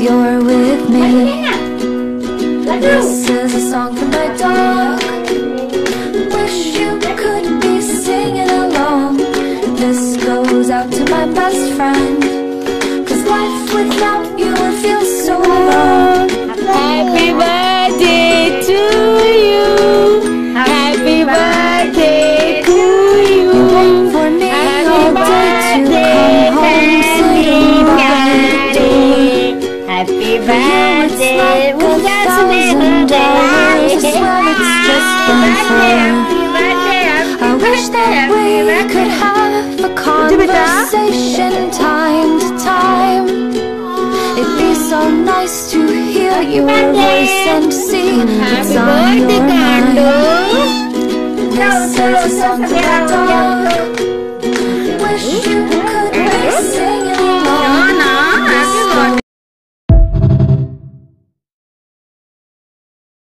you're with me. This is a song for my dog. Wish you could be singing along. This goes out to my best friend, 'cause life without you would feel so wrong. Happy birthday to you. Happy birthday to you. You wait for me all day to come home singing birthday. Happy For you it's like $1,000. I swear it's just been fun. I wish that we could have a conversation time to time. It'd be so nice to hear your voice and see what's on your mind. This is a song for my dog. Wish you could